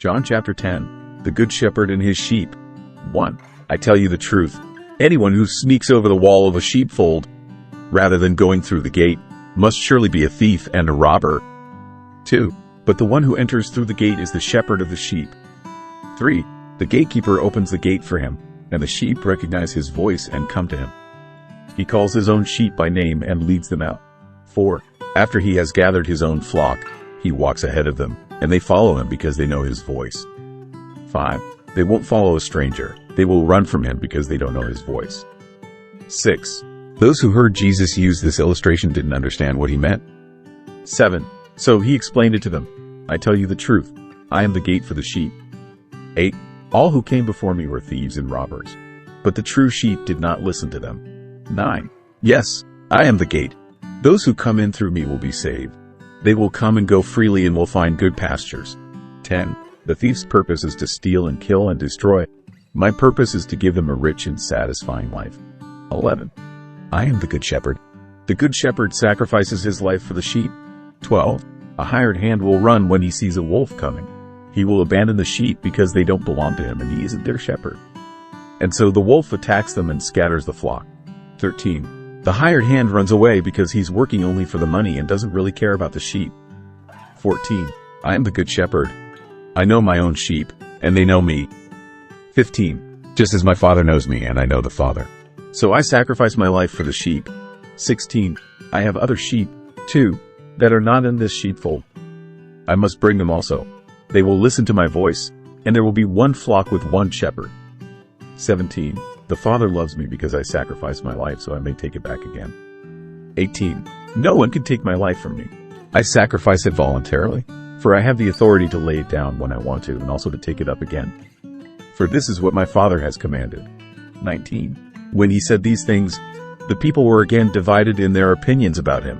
John chapter 10. The Good Shepherd and His Sheep. 1. I tell you the truth. Anyone who sneaks over the wall of a sheepfold, rather than going through the gate, must surely be a thief and a robber. 2. But the one who enters through the gate is the shepherd of the sheep. 3. The gatekeeper opens the gate for him, and the sheep recognize his voice and come to him. He calls his own sheep by name and leads them out. 4. After he has gathered his own flock, he walks ahead of them, and they follow him because they know his voice. 5. They won't follow a stranger. They will run from him because they don't know his voice. 6. Those who heard Jesus use this illustration didn't understand what he meant. 7. So he explained it to them. I tell you the truth. I am the gate for the sheep. 8. All who came before me were thieves and robbers, but the true sheep did not listen to them. 9. Yes, I am the gate. Those who come in through me will be saved. They will come and go freely and will find good pastures. 10. The thief's purpose is to steal and kill and destroy. My purpose is to give them a rich and satisfying life. 11. I am the good shepherd. The good shepherd sacrifices his life for the sheep. 12. A hired hand will run when he sees a wolf coming. He will abandon the sheep because they don't belong to him and he isn't their shepherd. And so the wolf attacks them and scatters the flock. 13. The hired hand runs away because he's working only for the money and doesn't really care about the sheep. 14. I am the good shepherd. I know my own sheep, and they know me. 15. Just as my Father knows me, and I know the Father. So I sacrifice my life for the sheep. 16. I have other sheep, too, that are not in this sheepfold. I must bring them also. They will listen to my voice, and there will be one flock with one shepherd. 17. The Father loves me because I sacrifice my life so I may take it back again. 18. No one can take my life from me. I sacrifice it voluntarily, for I have the authority to lay it down when I want to and also to take it up again. For this is what my Father has commanded. 19. When he said these things, the people were again divided in their opinions about him.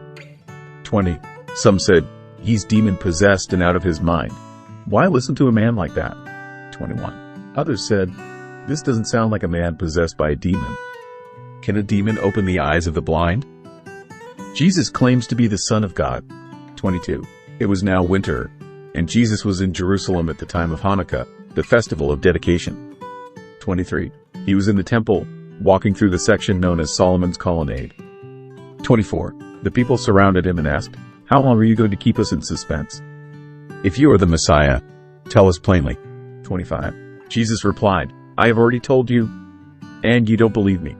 20. Some said, he's demon-possessed and out of his mind. Why listen to a man like that? 21. Others said, this doesn't sound like a man possessed by a demon. Can a demon open the eyes of the blind? Jesus claims to be the Son of God. 22. It was now winter, and Jesus was in Jerusalem at the time of Hanukkah, the festival of dedication. 23. He was in the temple, walking through the section known as Solomon's Colonnade. 24. The people surrounded him and asked, how long are you going to keep us in suspense? If you are the Messiah, tell us plainly. 25. Jesus replied, I have already told you, and you don't believe me.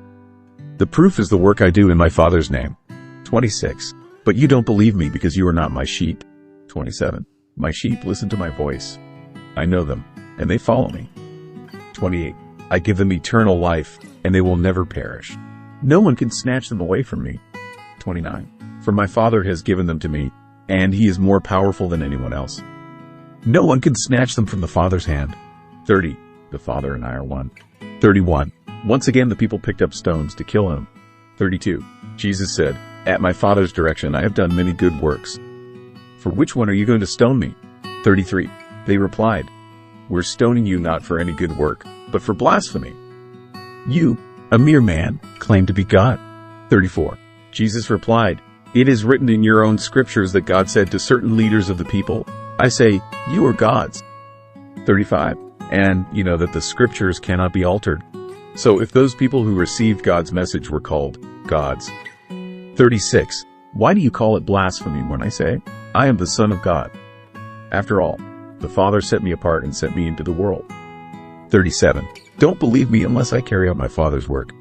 The proof is the work I do in my Father's name. 26. But you don't believe me because you are not my sheep. 27. My sheep listen to my voice. I know them, and they follow me. 28. I give them eternal life, and they will never perish. No one can snatch them away from me. 29. For my Father has given them to me, and he is more powerful than anyone else. No one can snatch them from the Father's hand. 30. The Father and I are one. 31. Once again the people picked up stones to kill him. 32. Jesus said, at my Father's direction I have done many good works. For which one are you going to stone me? 33. They replied, we're stoning you not for any good work, but for blasphemy. You, a mere man, claim to be God. 34. Jesus replied, it is written in your own scriptures that God said to certain leaders of the people, I say, you are gods. 35. And you know that the scriptures cannot be altered. So if those people who received God's message were called gods. 36. Why do you call it blasphemy when I say, I am the Son of God? After all, the Father set me apart and sent me into the world. 37. Don't believe me unless I carry out my Father's work.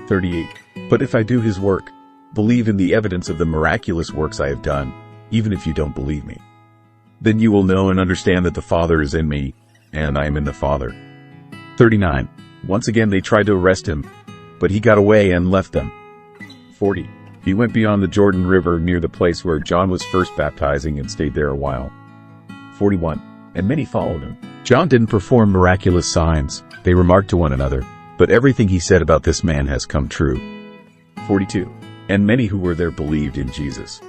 38. But if I do his work, believe in the evidence of the miraculous works I have done, even if you don't believe me. Then you will know and understand that the Father is in me, and I am in the Father. 39. Once again they tried to arrest him, but he got away and left them. 40. He went beyond the Jordan River near the place where John was first baptizing and stayed there a while. 41. And many followed him. John didn't perform miraculous signs, they remarked to one another, but everything he said about this man has come true. 42. And many who were there believed in Jesus.